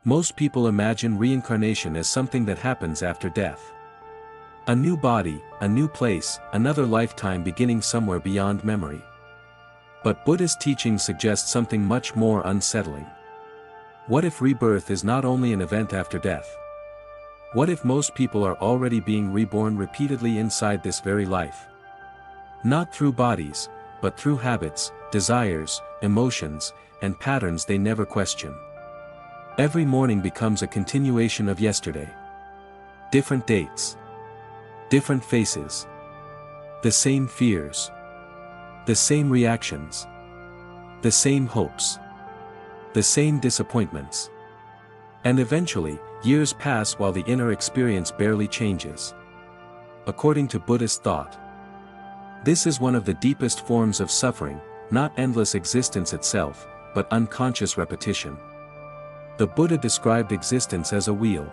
Most people imagine reincarnation as something that happens after death. A new body, a new place, another lifetime beginning somewhere beyond memory. But Buddhist teaching suggests something much more unsettling. What if rebirth is not only an event after death? What if most people are already being reborn repeatedly inside this very life? Not through bodies, but through habits, desires, emotions, and patterns they never question. Every morning becomes a continuation of yesterday. Different dates. Different faces. The same fears. The same reactions. The same hopes. The same disappointments. And eventually, years pass while the inner experience barely changes. According to Buddhist thought, this is one of the deepest forms of suffering, not endless existence itself, but unconscious repetition. The Buddha described existence as a wheel.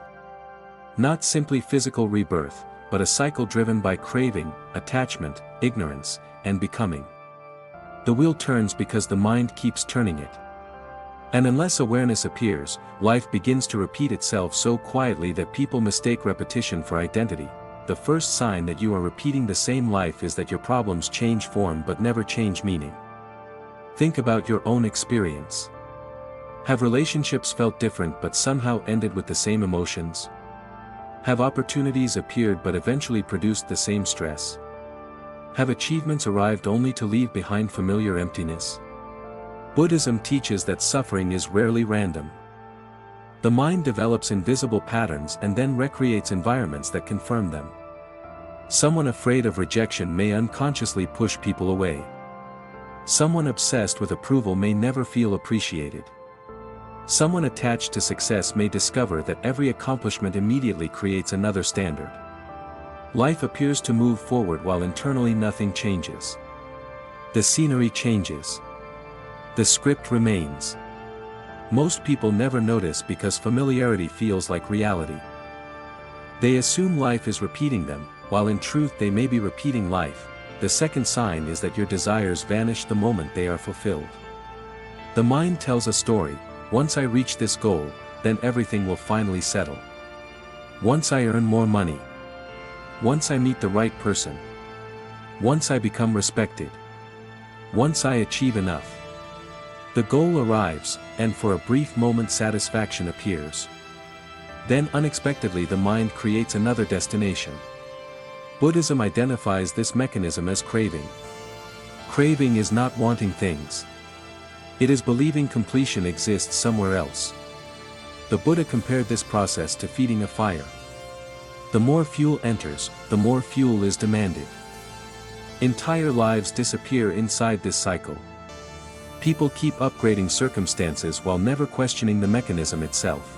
Not simply physical rebirth, but a cycle driven by craving, attachment, ignorance, and becoming. The wheel turns because the mind keeps turning it. And unless awareness appears, life begins to repeat itself so quietly that people mistake repetition for identity. The first sign that you are repeating the same life is that your problems change form but never change meaning. Think about your own experience. Have relationships felt different but somehow ended with the same emotions? Have opportunities appeared but eventually produced the same stress? Have achievements arrived only to leave behind familiar emptiness? Buddhism teaches that suffering is rarely random. The mind develops invisible patterns and then recreates environments that confirm them. Someone afraid of rejection may unconsciously push people away. Someone obsessed with approval may never feel appreciated. Someone attached to success may discover that every accomplishment immediately creates another standard. Life appears to move forward while internally nothing changes. The scenery changes. The script remains. Most people never notice because familiarity feels like reality. They assume life is repeating them, while in truth they may be repeating life. The second sign is that your desires vanish the moment they are fulfilled. The mind tells a story. Once I reach this goal, then everything will finally settle. Once I earn more money. Once I meet the right person. Once I become respected. Once I achieve enough. The goal arrives, and for a brief moment satisfaction appears. Then unexpectedly the mind creates another destination. Buddhism identifies this mechanism as craving. Craving is not wanting things. It is believing completion exists somewhere else. The Buddha compared this process to feeding a fire. The more fuel enters, the more fuel is demanded. Entire lives disappear inside this cycle. People keep upgrading circumstances while never questioning the mechanism itself.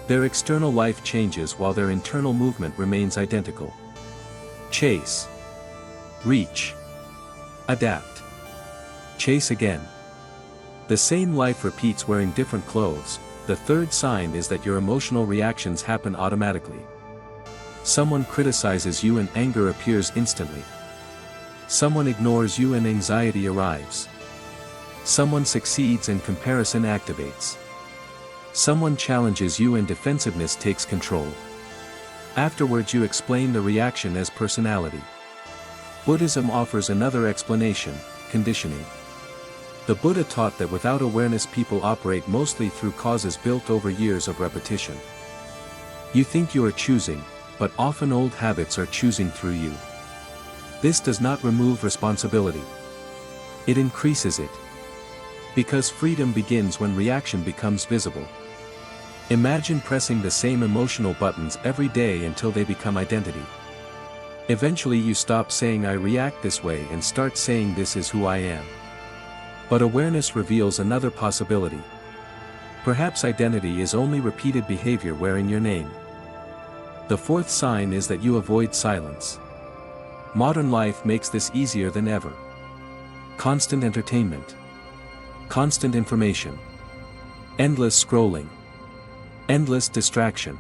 Their external life changes while their internal movement remains identical. Chase. Reach. Adapt. Chase again. The same life repeats wearing different clothes. The third sign is that your emotional reactions happen automatically. Someone criticizes you and anger appears instantly. Someone ignores you and anxiety arrives. Someone succeeds and comparison activates. Someone challenges you and defensiveness takes control. Afterwards you explain the reaction as personality. Buddhism offers another explanation: conditioning. The Buddha taught that without awareness people operate mostly through causes built over years of repetition. You think you are choosing, but often old habits are choosing through you. This does not remove responsibility. It increases it. Because freedom begins when reaction becomes visible. Imagine pressing the same emotional buttons every day until they become identity. Eventually you stop saying I react this way and start saying this is who I am. But awareness reveals another possibility. Perhaps identity is only repeated behavior wearing your name. The fourth sign is that you avoid silence. Modern life makes this easier than ever. Constant entertainment. Constant information. Endless scrolling. Endless distraction.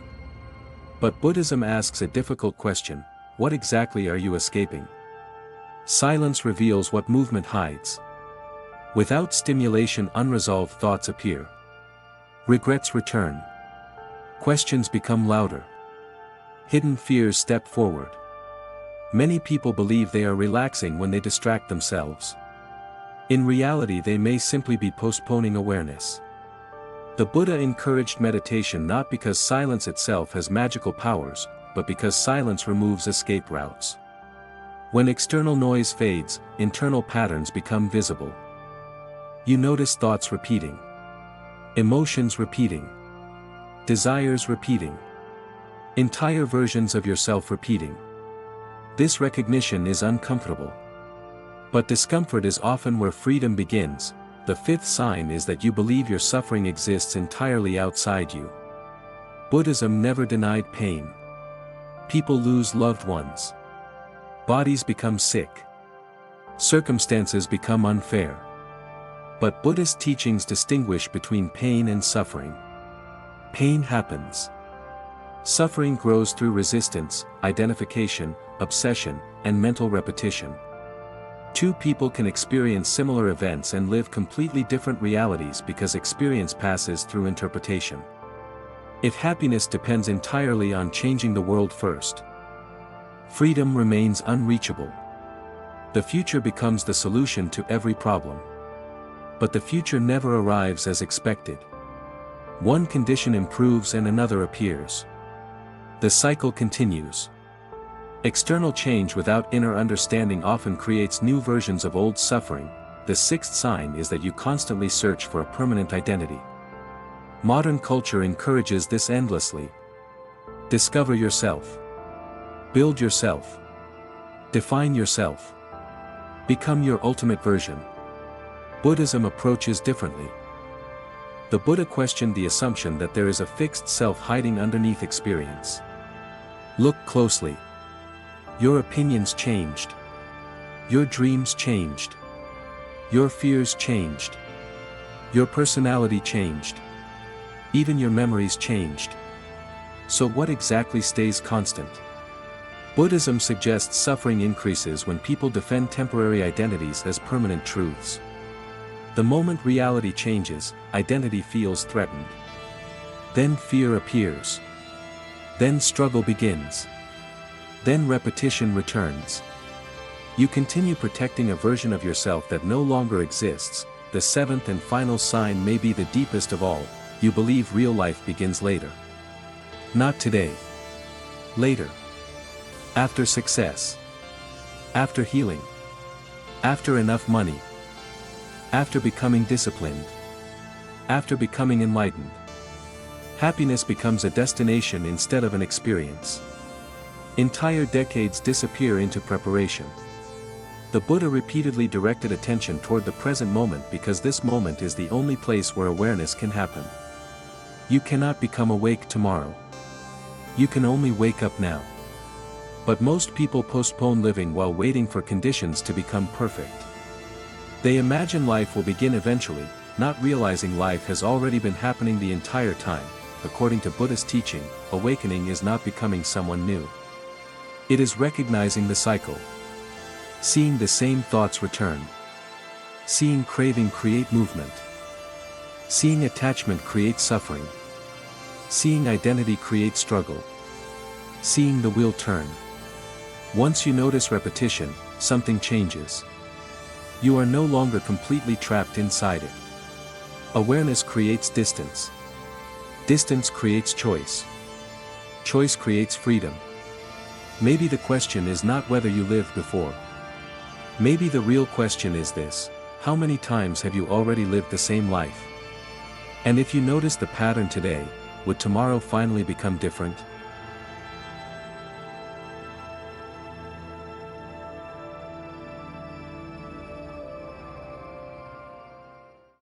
But Buddhism asks a difficult question: what exactly are you escaping? Silence reveals what movement hides. Without stimulation unresolved thoughts appear. Regrets return. Questions become louder. Hidden fears step forward. Many people believe they are relaxing when they distract themselves. In reality, they may simply be postponing awareness. The Buddha encouraged meditation not because silence itself has magical powers, but because silence removes escape routes. When external noise fades, internal patterns become visible. You notice thoughts repeating, emotions repeating, desires repeating, entire versions of yourself repeating. This recognition is uncomfortable. But discomfort is often where freedom begins. The fifth sign is that you believe your suffering exists entirely outside you. Buddhism never denied pain. People lose loved ones. Bodies become sick. Circumstances become unfair. But Buddhist teachings distinguish between pain and suffering. Pain happens. Suffering grows through resistance, identification, obsession, and mental repetition. Two people can experience similar events and live completely different realities because experience passes through interpretation. If happiness depends entirely on changing the world first, freedom remains unreachable. The future becomes the solution to every problem. But the future never arrives as expected. One condition improves and another appears. The cycle continues. External change without inner understanding often creates new versions of old suffering. The sixth sign is that you constantly search for a permanent identity. Modern culture encourages this endlessly. Discover yourself. Build yourself. Define yourself. Become your ultimate version. Buddhism approaches differently. The Buddha questioned the assumption that there is a fixed self hiding underneath experience. Look closely. Your opinions changed. Your dreams changed. Your fears changed. Your personality changed. Even your memories changed. So what exactly stays constant? Buddhism suggests suffering increases when people defend temporary identities as permanent truths. The moment reality changes, identity feels threatened. Then fear appears. Then struggle begins. Then repetition returns. You continue protecting a version of yourself that no longer exists. The seventh and final sign may be the deepest of all. You believe real life begins later. Not today. Later. After success. After healing. After enough money. After becoming disciplined. After becoming enlightened. Happiness becomes a destination instead of an experience. Entire decades disappear into preparation. The Buddha repeatedly directed attention toward the present moment because this moment is the only place where awareness can happen. You cannot become awake tomorrow. You can only wake up now. But most people postpone living while waiting for conditions to become perfect. They imagine life will begin eventually, not realizing life has already been happening the entire time. According to Buddhist teaching, awakening is not becoming someone new. It is recognizing the cycle. Seeing the same thoughts return. Seeing craving create movement. Seeing attachment create suffering. Seeing identity create struggle. Seeing the wheel turn. Once you notice repetition, something changes. You are no longer completely trapped inside it. Awareness creates distance. Distance creates choice. Choice creates freedom. Maybe the question is not whether you lived before. Maybe the real question is this: how many times have you already lived the same life? And if you notice the pattern today, would tomorrow finally become different?